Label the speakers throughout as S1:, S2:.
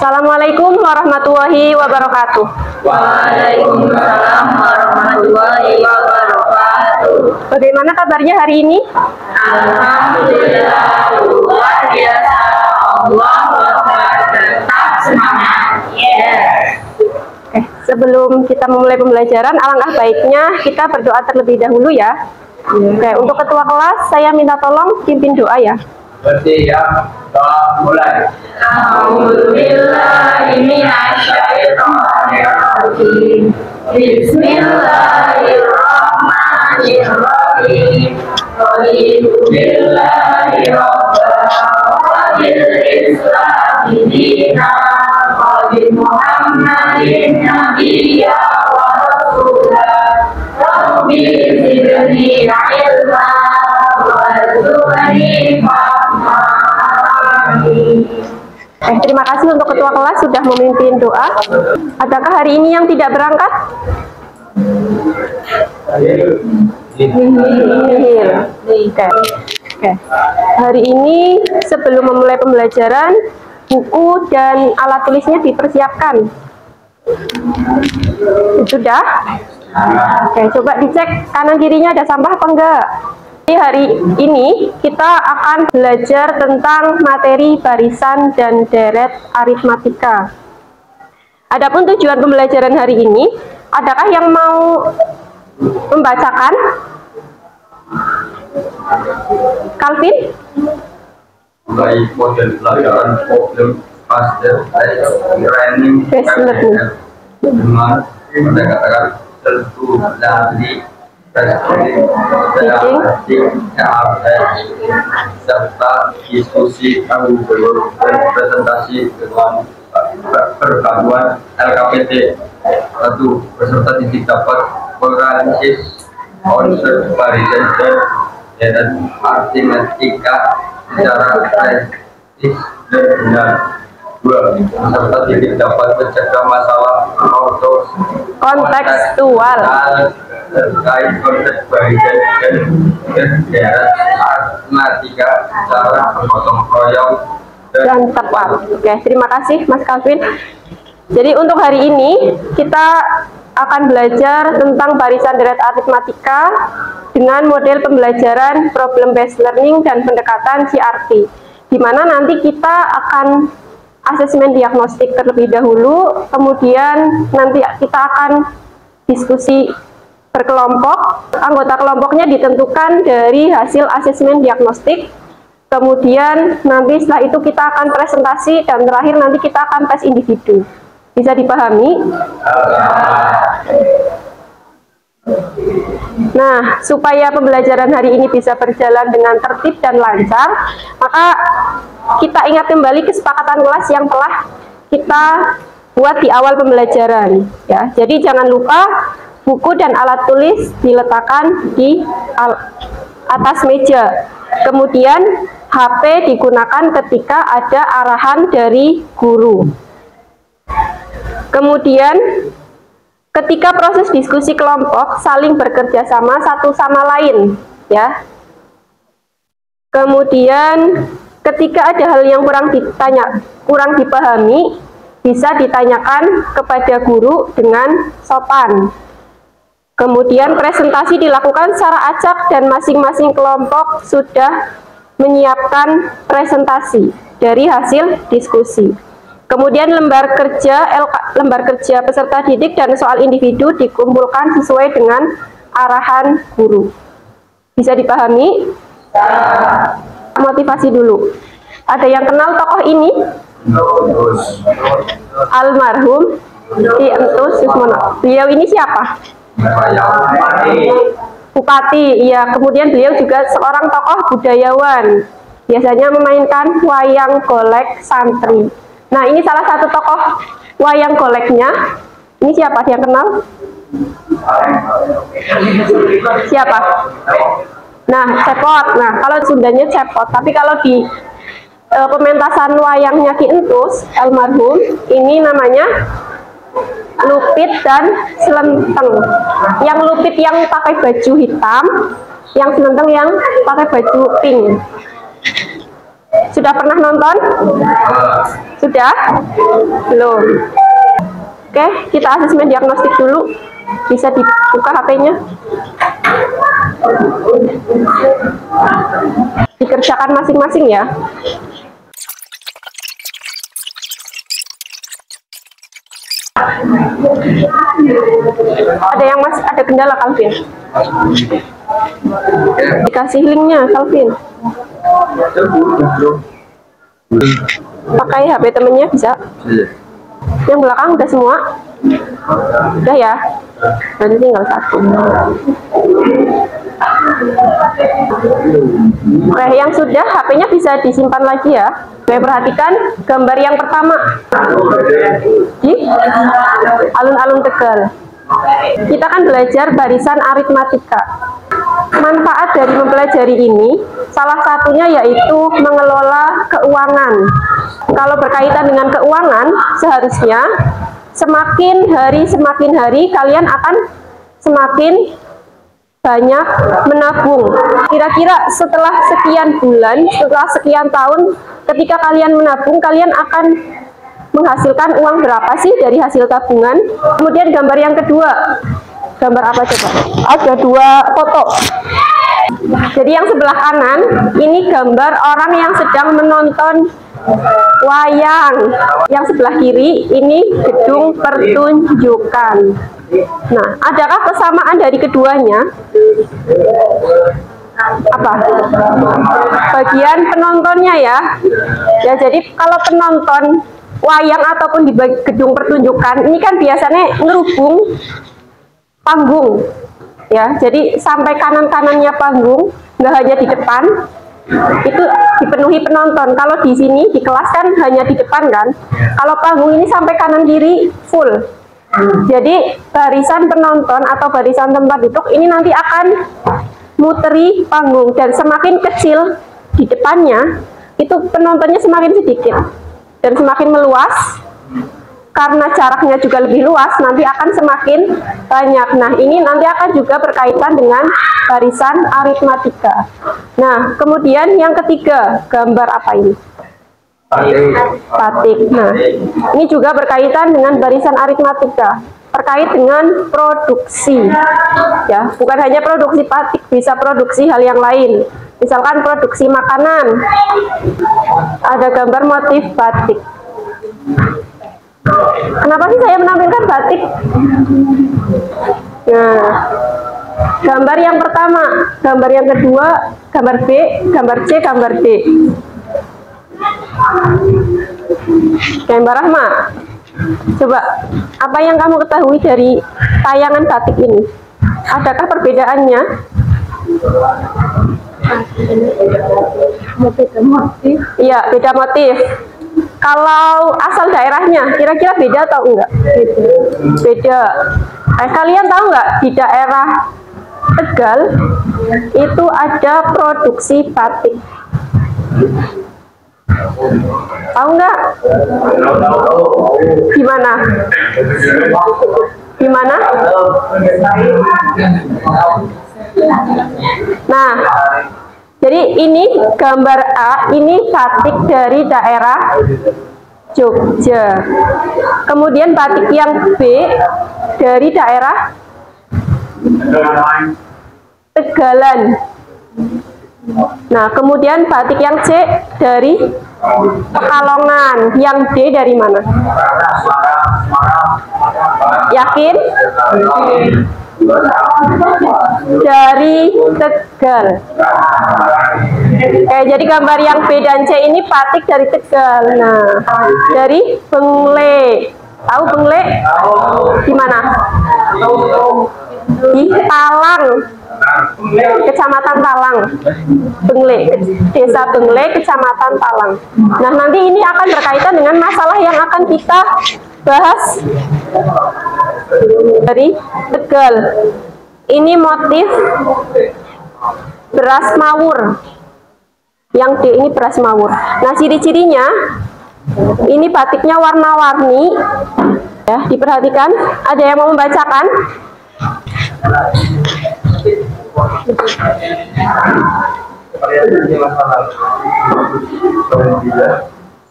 S1: Assalamualaikum warahmatullahi wabarakatuh.
S2: Waalaikumsalam warahmatullahi wabarakatuh.
S1: Bagaimana kabarnya hari ini?
S2: Alhamdulillah, luar biasa. Allah Akbar, tetap semangat.
S1: Sebelum kita memulai pembelajaran, alangkah baiknya kita berdoa terlebih dahulu ya. Untuk ketua kelas, saya minta tolong pimpin doa ya.
S3: Bersiap, telah mulai.
S2: Alhamdulillahi minasyaitonirrajim. Bismillahirrahmanirrahim. Raditu billahi rabban wa bil islami dinan wa bi Muhammadin nabiyya wa rasulah. Rabbi zidni ilma warzuqni fahma.
S1: Terima kasih untuk ketua kelas sudah memimpin doa. Adakah hari ini yang tidak berangkat? Oke. Hari ini sebelum memulai pembelajaran, buku dan alat tulisnya dipersiapkan. Sudah? Oke, coba dicek kanan kirinya ada sampah apa enggak. Hari ini kita akan belajar tentang materi barisan dan deret aritmatika. Adapun tujuan pembelajaran hari ini, adakah yang mau membacakan? Calvin?
S3: Mulai model pelajaran problem pastel training dengan pendekatan tertulis serta diskusi presentasi dengan perbangunan LKPD. Satu, peserta didik dapat menganalisis konsep barisan dan aritmatika secara kritis dan benar. Dua, peserta didik dapat mencegah masalah
S1: kontekstual
S3: terkait konteks barisan dan deret aritmatika secara bergotong royong
S1: dan tepat. Oke, terima kasih Mas Calvin. Jadi untuk hari ini kita akan belajar tentang barisan deret aritmatika dengan model pembelajaran problem based learning dan pendekatan CRT, di mana nanti kita akan asesmen diagnostik terlebih dahulu, kemudian nanti kita akan diskusi berkelompok. Anggota kelompoknya ditentukan dari hasil asesmen diagnostik. Kemudian nanti setelah itu kita akan presentasi dan terakhir nanti kita akan tes individu. Bisa dipahami? Nah, supaya pembelajaran hari ini bisa berjalan dengan tertib dan lancar, maka kita ingat kembali kesepakatan kelas yang telah kita buat di awal pembelajaran ya. Jadi jangan lupa buku dan alat tulis diletakkan di atas meja. Kemudian HP digunakan ketika ada arahan dari guru. Kemudian ketika proses diskusi kelompok saling bekerja sama satu sama lain ya. Kemudian ketika ada hal yang kurang dipahami, bisa ditanyakan kepada guru dengan sopan. Kemudian presentasi dilakukan secara acak dan masing-masing kelompok sudah menyiapkan presentasi dari hasil diskusi. Kemudian lembar kerja peserta didik dan soal individu dikumpulkan sesuai dengan arahan guru. Bisa dipahami? Motivasi dulu. Ada yang kenal tokoh ini? Almarhum Ki Entus Susmono. Beliau ini siapa? Bupati. Iya. Kemudian beliau juga seorang tokoh budayawan. Biasanya memainkan wayang golek santri. Nah, ini salah satu tokoh wayang goleknya. Ini siapa yang kenal? Siapa? Nah, cepot. Nah, kalau Sundanya cepot. Tapi kalau di pementasan wayangnya Ki Entus almarhum, ini namanya Lupit dan Selenteng. Yang Lupit yang pakai baju hitam, yang Selenteng yang pakai baju pink. Sudah pernah nonton? Sudah? Belum. Oke, kita asesmen diagnostik dulu. Bisa dibuka HP-nya. Dikerjakan masing-masing ya. Ada yang masih ada kendala, Calvin? Dikasih linknya, Calvin. Pakai HP temennya bisa. Yang belakang udah semua? Udah ya? Berarti tinggal satu. Oke, yang sudah HP-nya bisa disimpan lagi ya. Oke, perhatikan gambar yang pertama di alun-alun Tegal. Kita akan belajar barisan aritmatika. Manfaat dari mempelajari ini salah satunya yaitu mengelola keuangan. Kalau berkaitan dengan keuangan, seharusnya semakin hari kalian akan semakin banyak menabung. Kira-kira setelah sekian bulan, setelah sekian tahun, ketika kalian menabung, kalian akan menghasilkan uang berapa sih dari hasil tabungan? Kemudian gambar yang kedua, gambar apa coba? Ada dua foto. Jadi yang sebelah kanan, ini gambar orang yang sedang menonton wayang. Yang sebelah kiri, ini gedung pertunjukan. Nah, adakah kesamaan dari keduanya? Apa? Bagian penontonnya ya. Ya, jadi kalau penonton wayang ataupun di gedung pertunjukan, ini kan biasanya ngerubung panggung. Ya, jadi sampai kanan-kanannya panggung, nggak hanya di depan, itu dipenuhi penonton. Kalau di sini di kelas kan hanya di depan kan. Kalau panggung ini sampai kanan kiri full. Jadi barisan penonton atau barisan tempat duduk ini nanti akan muteri panggung, dan semakin kecil di depannya itu penontonnya semakin sedikit, dan semakin meluas karena jaraknya juga lebih luas nanti akan semakin banyak. Nah, ini nanti akan juga berkaitan dengan barisan aritmatika. Nah, kemudian yang ketiga, gambar apa ini? Batik. Nah, ini juga berkaitan dengan barisan aritmatika, terkait dengan produksi. Ya, bukan hanya produksi batik, bisa produksi hal yang lain. Misalkan produksi makanan. Ada gambar motif batik. Kenapa sih saya menampilkan batik? Nah, gambar yang pertama, gambar yang kedua, gambar B, gambar C, gambar D. Gambar Rahma, coba apa yang kamu ketahui dari tayangan batik ini? Adakah perbedaannya?
S2: Beda motif.
S1: Iya, beda motif. Kalau asal daerahnya, kira-kira beda atau enggak? Beda. Kalian tahu nggak di daerah Tegal itu ada produksi batik? Tahu nggak? Di mana? Di mana? Nah, jadi ini gambar A, ini batik dari daerah Jogja. Kemudian batik yang B dari daerah Tegalan. Nah, kemudian batik yang C dari Pekalongan. Yang D dari mana? Yakin? Dari Tegal. Oke, jadi gambar yang B dan C ini batik dari Tegal. Nah, dari Bengle. Tahu Bengle? Di mana? Di Talang, Kecamatan Talang. Bengle, Desa Bengle, Kecamatan Talang. Nah, nanti ini akan berkaitan dengan masalah yang akan kita bahas dari Tegal. Ini motif beras mawur. Yang D ini beras mawur. Nah, ciri-cirinya ini batiknya warna-warni. Ya, diperhatikan. Ada yang mau membacakan?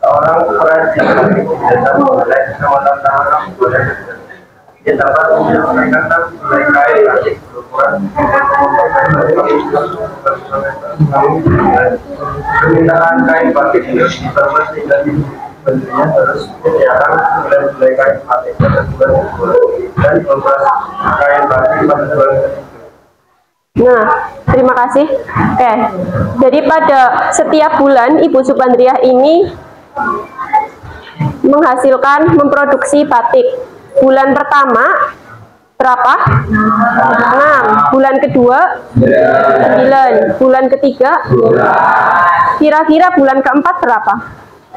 S3: seorang perajin tidak boleh mengatakan boleh dia dapat menyampaikan mulai kain berukuran permintaan kain batik ini terus tidak bentuknya terus menyediakan mulai kain batik pada bulan dan membahas kain batik pada bulan.
S1: Nah, terima kasih. Oke, jadi pada setiap bulan Ibu Subandriah ini memproduksi batik. Bulan pertama berapa? 6. Bulan kedua 9. Bulan ketiga kira-kira bulan keempat berapa?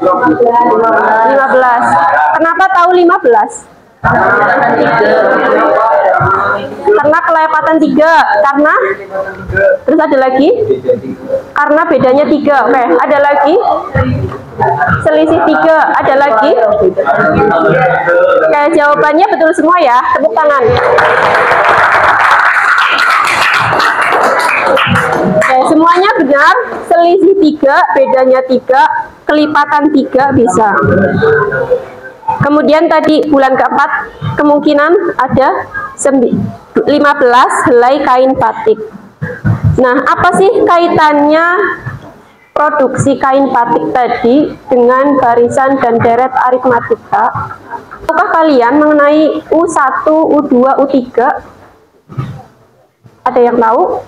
S1: 15. Kenapa tahu 15? Karena kelewatan 3. Karena terus ada lagi? Karena bedanya 3. Oke, ada lagi? Selisih 3. Ada lagi? Oke, jawabannya betul semua ya. Tepuk tangan. Oke, semuanya benar. Selisih 3, bedanya 3, kelipatan 3 bisa. Kemudian tadi bulan keempat kemungkinan ada 15 helai kain batik. Nah, apa sih kaitannya produksi kain batik tadi dengan barisan dan deret aritmatika? Tahukah kalian mengenai U1, U2, U3? Ada yang tahu?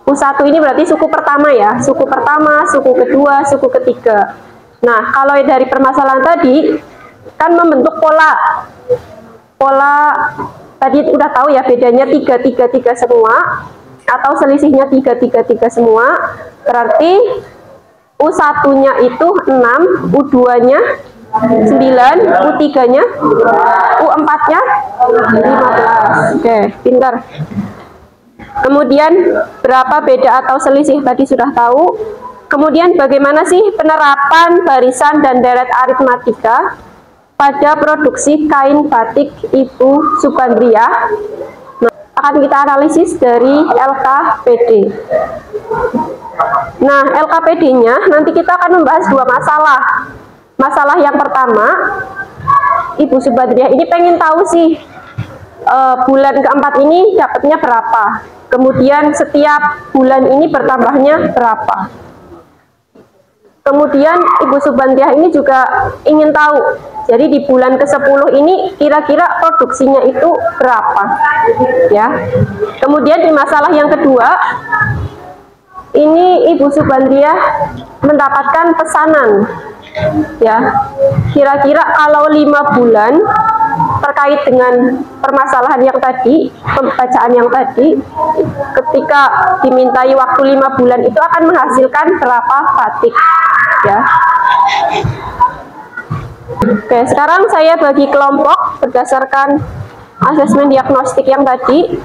S1: U1 ini berarti suku pertama ya, suku pertama, suku kedua, suku ketiga. Nah, kalau dari permasalahan tadi kan membentuk pola tadi udah tahu ya, bedanya 3 semua atau selisihnya 3 semua, berarti U1-nya itu 6, U2-nya 9, U3-nya, U4-nya 15. Oke, pintar. Kemudian berapa beda atau selisih tadi sudah tahu. Kemudian bagaimana sih penerapan barisan dan deret aritmatika pada produksi kain batik Ibu Subandriah? Nah, akan kita analisis dari LKPD. Nah, LKPD-nya nanti kita akan membahas 2 masalah. Masalah yang pertama, Ibu Subandriah ini pengen tahu sih bulan keempat ini dapatnya berapa, kemudian setiap bulan ini bertambahnya berapa. Kemudian Ibu Subandriah ini juga ingin tahu, jadi di bulan ke-10 ini kira-kira produksinya itu berapa, ya. Kemudian di masalah yang kedua, ini Ibu Subandriah mendapatkan pesanan, ya. Kira-kira kalau 5 bulan terkait dengan permasalahan yang tadi, pembacaan yang tadi, ketika dimintai waktu 5 bulan itu akan menghasilkan berapa batik, ya. Oke, sekarang saya bagi kelompok berdasarkan asesmen diagnostik yang tadi.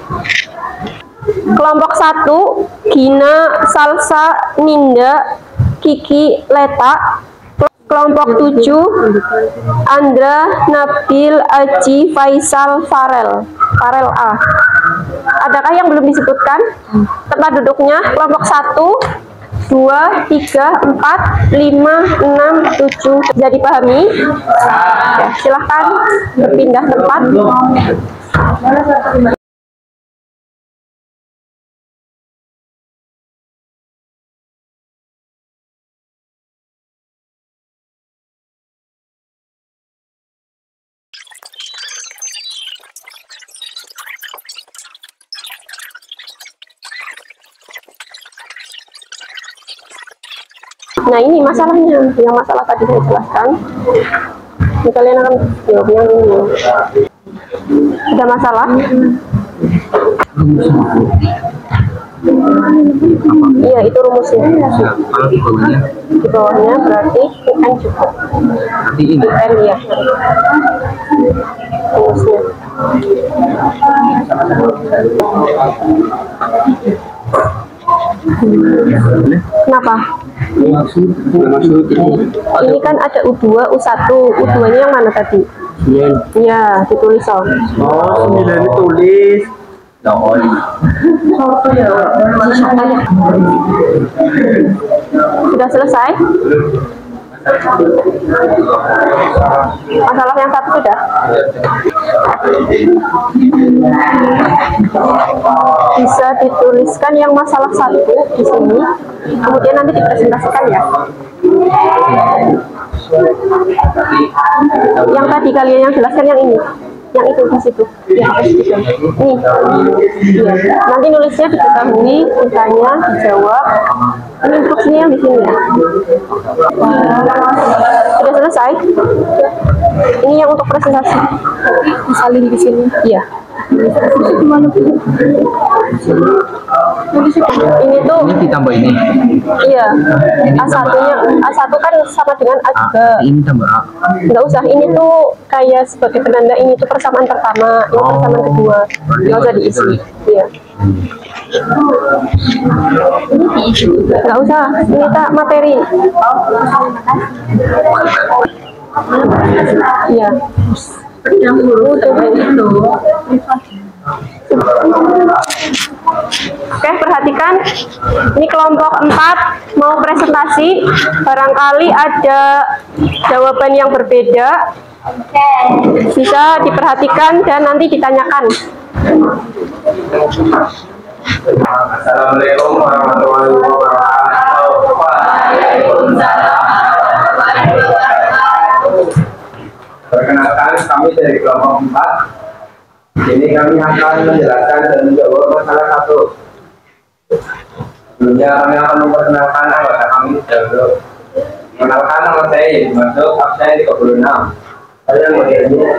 S1: Kelompok 1, Gina, Salsa, Ninda, Kiki, Leta. Kelompok 7, Andra, Nabil, Aji, Faisal, Farel A. Adakah yang belum disebutkan? Tempat duduknya kelompok 1, 2, 3, 4, 5, 6, 7. Bisa dipahami? Ya, silahkan berpindah tempat. Nah, ini masalahnya, yang masalah tadi saya jelaskan. Ini kalian akan jawab yang ini. Ada masalah? Iya, itu rumusnya.
S4: Kalau di bawahnya?
S1: Di bawahnya berarti UN juga.
S4: Berarti ini?
S1: UN, ya. Rumusnya. Kenapa?
S4: Maksud
S1: Ini kan ada U2, U1. U2-nya yang mana tadi? Iya, ditulis so.
S3: Oh, 9 ditulis.
S1: Sudah selesai? Masalah yang satu sudah. Bisa dituliskan yang masalah satu di sini, kemudian nanti dipresentasikan ya. Yang tadi kalian yang jelaskan yang ini, yang itu di situ, yang ini. Ya. Nanti nulisnya diketahui, ditanya, dijawab. Ini instruksinya yang di sini ya. Sudah selesai. Ini yang untuk presentasi. Disalin di sini. Iya. Ini tuh.
S4: Ini ditambah ini.
S1: Iya. A1 kan sama dengan A juga.
S4: Ini tambah A.
S1: Nggak usah. Ini tuh kayak sebagai penanda ini tuh persamaan pertama, ini persamaan kedua. Nggak usah diisi. Iya. Nggak usah. Ini tak materi. Iya. Oke, perhatikan. Ini kelompok 4 mau presentasi. Barangkali ada jawaban yang berbeda. Bisa diperhatikan dan nanti ditanyakan.
S3: Assalamualaikum warahmatullahi wabarakatuh.
S2: Waalaikumsalam warahmatullahi wabarakatuh.
S3: Perkenalkan, kami dari kelompok 4. Ini kami akan menjelaskan dan menjawab masalah 1. Sebelumnya kami akan memperkenalkan anggota kami dahulu. Mengenalkan nama saya, masuk absen 36. Saya modelnya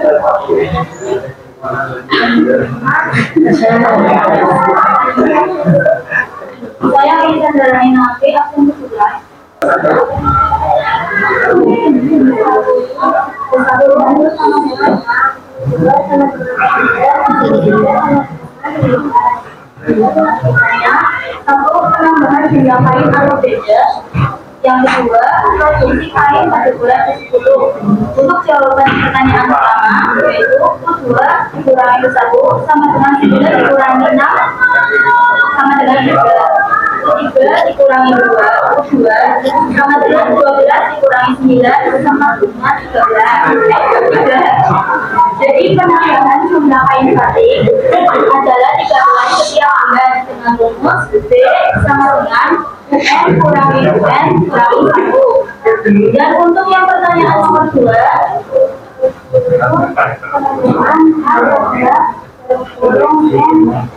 S2: Saya bisa jalani nanti absen 11. Satu, penambahan jumlah kain atau beda. Yang kedua, produksi kain pada bulan ke-10. Untuk jawaban pertanyaan pertama, yaitu U2 dikurangi U1 sama dengan 9 dikurangi 6 sama dengan 3. U3 dikurangi 2, U2 sama dengan 12 dikurangi 9 sama dengan 13. Jadi penambahan jumlah kain batik adalah 13 setiap bulan dengan rumus B sama dengan UN kurangi UN kurangi 1. Dan untuk yang pertanyaan nomor 2, penambahan adalah kurung N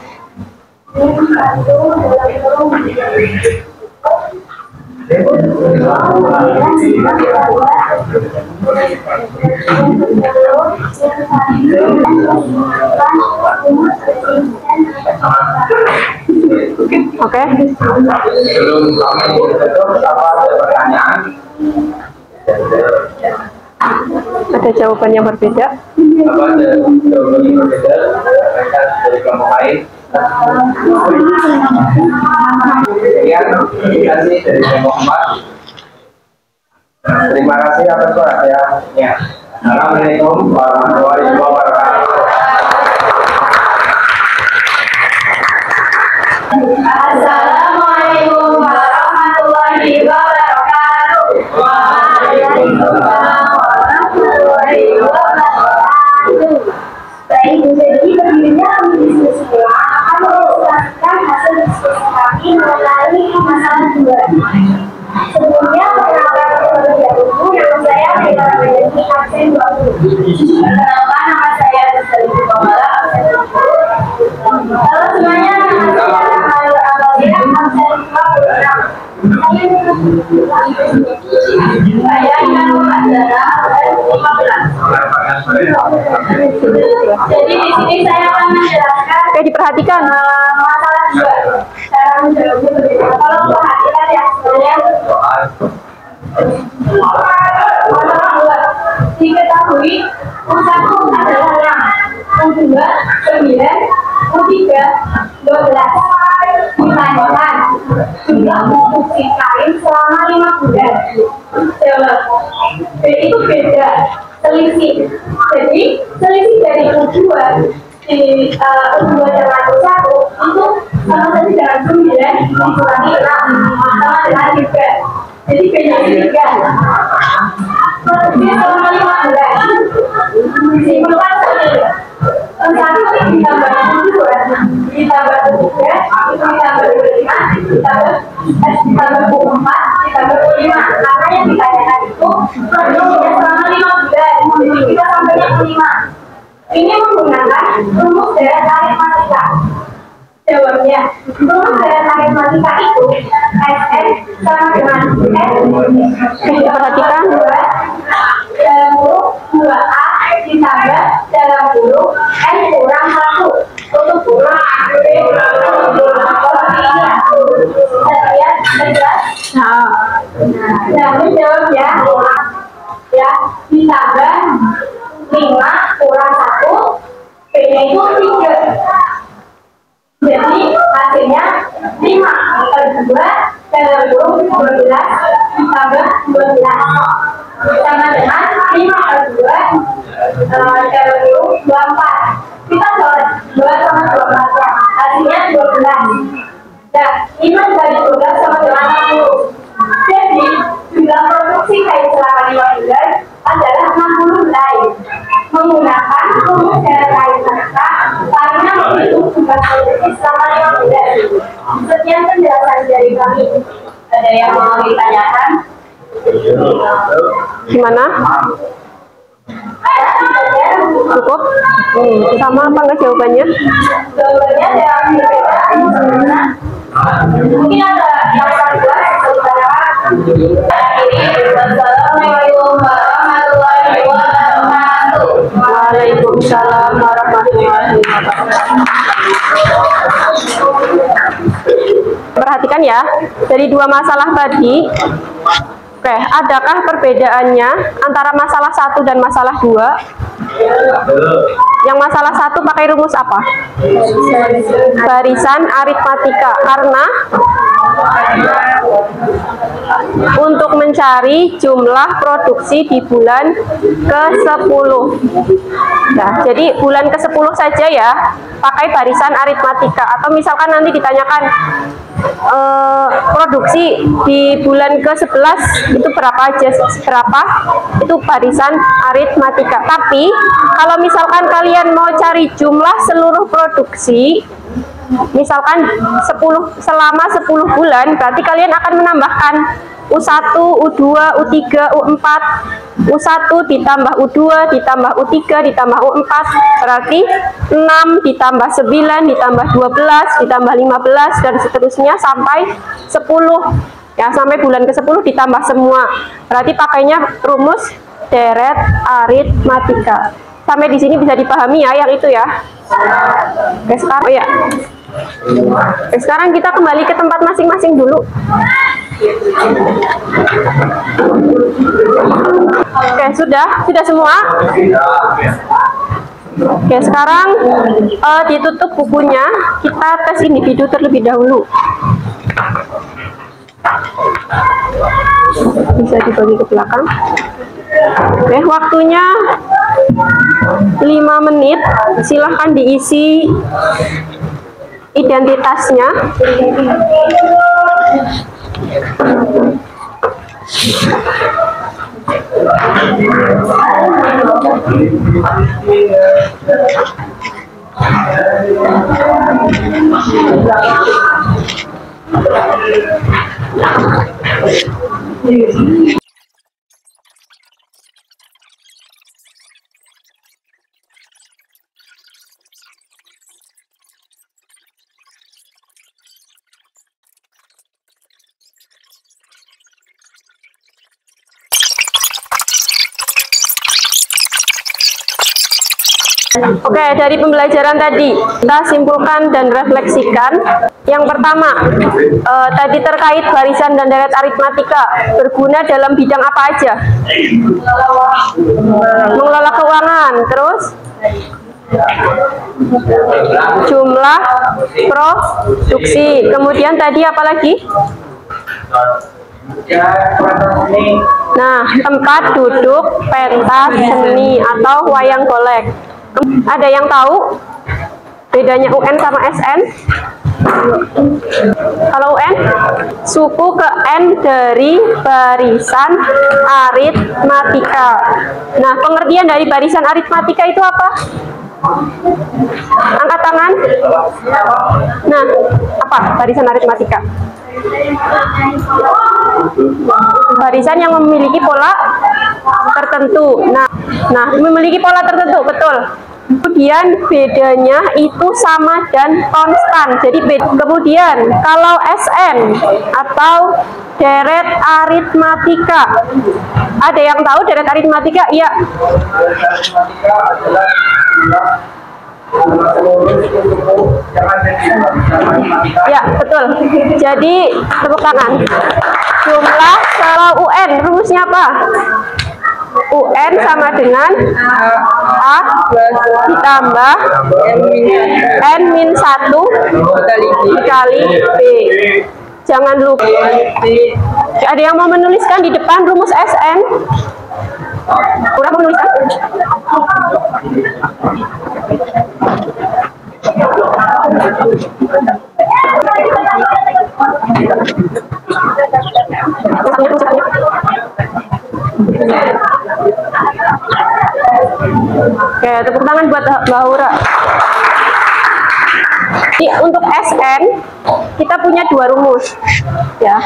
S1: Oke.
S3: Sebelum kami tutup, apa ada pertanyaan?
S1: Ada jawaban yang berbeda.
S3: Apa ada jawaban yang berbeda? Mereka dari kelompok lain. Sekian, kasih dari kelompok 4. Terima kasih atas perhatiannya. Assalamualaikum warahmatullahi wabarakatuh.
S2: Assalamualaikum warahmatullahi wabarakatuh. Waalaikumsalam warahmatullahi wabarakatuh. Baik, jadi sebelumnya kami diskusikan akan menjelaskan hasil diskusi kami mengenai masalah 2. Sebelumnya perkenalkan terlebih dahulu, nama saya Mila Menjadi absen 20. Perkenalkan, nama saya Rizali Pemala absen 20. Halo semuanya, nama saya Khalil Amalia absen 26. Saya Iman Muhammad absen 15. Jadi di sini saya akan menjelaskan.
S1: Oke, diperhatikan.
S2: Masalah 2. Cara menjawabnya berbeda. Kalau perhatikan ya, sebenarnya masalah 2 diketahui U1 adalah 6, U2 9, U3 12. Ditanyakan jumlah produksi kain selama 5 bulan. Jawab B itu beda, selisih. Jadi selisih dari U2 di U2 dengan U1 itu sama saja dengan 9 dikurangi 6 sama dengan 3. Jadi bedanya 3. Produksi selama 5 bulan. Disimpulkan seperti ini. 1 ditambah 2 ditambah 3 itu ditambah 25 ditambah 24 ditambah 25. Karena yang ditanyakan itu produksinya selama 5 bulan. Jadi kita sampainya 5. Ini menggunakan rumus deret aritmatika. Jawabnya, rumus deret aritmatika itu Sn sama dengan N
S1: Perhatikan.
S2: dalam kurung 2A ditambah dalam kurung N kurang 1 untuk kurung seperti ini ya. Lihat jelas. Nah, menjawab ya ditambah 5 kurang 1 B-nya itu 3. Jadi hasilnya 5 per 2 dalam kurung 12 ditambah 12 sama dengan 5 per 2 dalam kurung 24. Kita coret 2 sama 24 ya, hasilnya 12. Nah, 5 dari 12 sama dengan 60. Jadi jumlah produksi kain selama 5 bulan adalah 60 helai. Menggunakan rumus deret aritmatika karena menghitung jumlah produksi selama 5 bulan. Sekian penjelasan dari kami. Ada yang mau ditanyakan?
S1: Gimana? Cukup? Sama apa enggak jawabannya?
S2: Jawabannya ada yang berbeda. Mungkin ada yang kedua Assalamualaikum warahmatullahi wabarakatuh.
S1: Waalaikumsalam warahmatullahi wabarakatuh. Perhatikan ya, dari dua masalah tadi. Oke, adakah perbedaannya antara masalah 1 dan masalah 2? Yang masalah 1 pakai rumus apa? Barisan aritmatika. Karena untuk mencari jumlah produksi di bulan ke-10. Nah, jadi bulan ke-10 saja ya, pakai barisan aritmatika. Atau misalkan nanti ditanyakan produksi di bulan ke-11 itu berapa aja, berapa, itu barisan aritmatika. Tapi kalau misalkan kalian mau cari jumlah seluruh produksi, misalkan 10 selama 10 bulan, berarti kalian akan menambahkan U1, U2, U3, U4, U1 ditambah U2 ditambah U3 ditambah U4, berarti 6 ditambah 9 ditambah 12 ditambah 15 dan seterusnya sampai 10 ya, sampai bulan ke-10 ditambah semua. Berarti pakainya rumus deret aritmatika. Sampai di sini bisa dipahami ya yang itu ya. Oke, sekarang ya. Oke, sekarang kita kembali ke tempat masing-masing dulu. Oke, sudah semua. Oke, sekarang ditutup bukunya. Kita tes individu terlebih dahulu. Bisa dibagi ke belakang. Oke, waktunya 5 menit. Silahkan diisi identitasnya. Oke, dari pembelajaran tadi kita simpulkan dan refleksikan. Yang pertama, tadi terkait barisan dan deret aritmatika berguna dalam bidang apa aja? Mengelola keuangan, terus jumlah produksi, kemudian tadi apa lagi? Nah, tempat duduk pentas seni atau wayang golek. Ada yang tahu bedanya UN sama SN? Kalau UN, suku ke N dari barisan aritmatika. Nah, pengertian dari barisan aritmatika itu apa? Angkat tangan. Nah, apa barisan aritmatika? Barisan yang memiliki pola tertentu. Nah, memiliki pola tertentu, betul. Kemudian bedanya itu sama dan konstan. Jadi kemudian kalau SN atau deret aritmatika, ada yang tahu deret aritmatika? Iya. Ya, betul. Jadi tepuk tangan. Jumlah kalau UN rumusnya apa? UN sama dengan A ditambah N-1 dikali B. Jangan lupa. Ada yang mau menuliskan di depan rumus SN? Udah mau menuliskan? Oke, tepuk tangan buat Mbak Aura. Jadi untuk SN kita punya dua rumus, ya.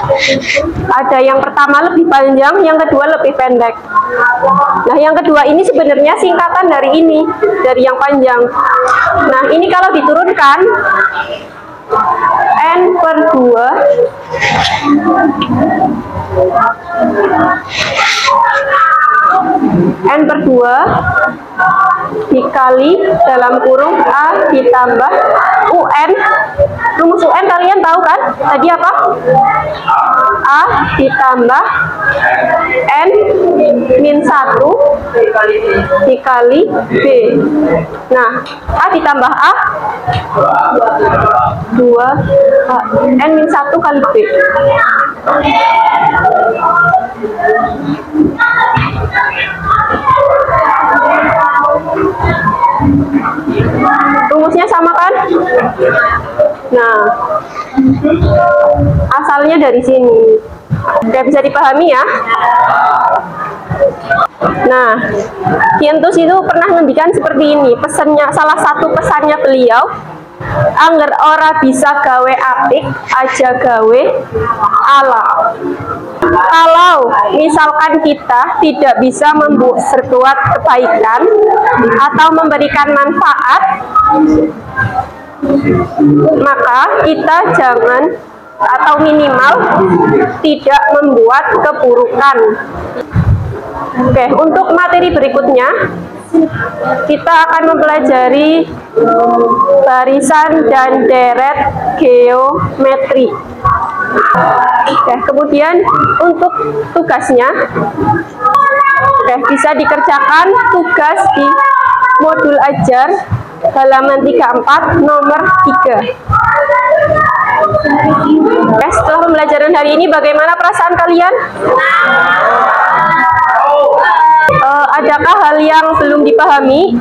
S1: Ada yang pertama lebih panjang, yang kedua lebih pendek. Nah, yang kedua ini sebenarnya singkatan dari ini, dari yang panjang. Nah, ini kalau diturunkan N/2 N/2 dikali dalam kurung A ditambah UN. Rumus UN kalian tahu kan? Tadi apa? A ditambah N-1 dikali B. Nah, A ditambah A 2 N-1 kali B. Rumusnya sama kan? Nah, asalnya dari sini. Oke, bisa dipahami ya? Nah, Kientus itu pernah ngendikan seperti ini. Pesannya, salah satu pesannya beliau, angger ora bisa gawe apik, aja gawe ala. Kalau misalkan kita tidak bisa berbuat kebaikan atau memberikan manfaat, maka kita jangan atau minimal tidak membuat keburukan. Oke, untuk materi berikutnya kita akan mempelajari barisan dan deret geometri. Oke, kemudian untuk tugasnya, bisa dikerjakan tugas di modul ajar halaman 34 nomor 3. Setelah pembelajaran hari ini, bagaimana perasaan kalian? Adakah hal yang belum dipahami?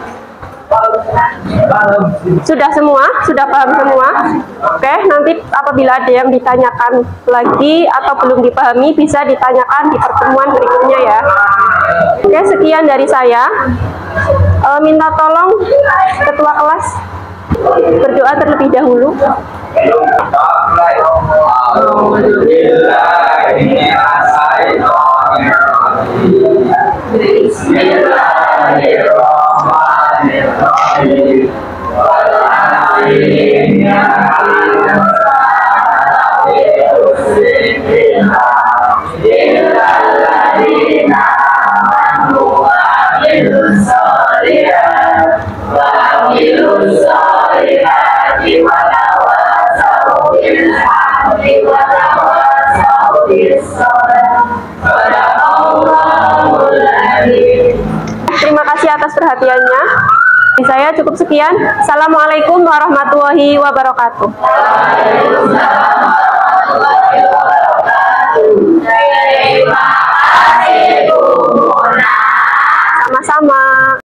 S1: Sudah semua? Sudah paham semua? Oke, nanti apabila ada yang ditanyakan lagi atau belum dipahami, bisa ditanyakan di pertemuan berikutnya ya. Oke, sekian dari saya. Minta tolong ketua kelas berdoa terlebih dahulu. Terima kasih atas perhatiannya. Saya cukup sekian. Assalamualaikum warahmatullahi wabarakatuh. Sama-sama.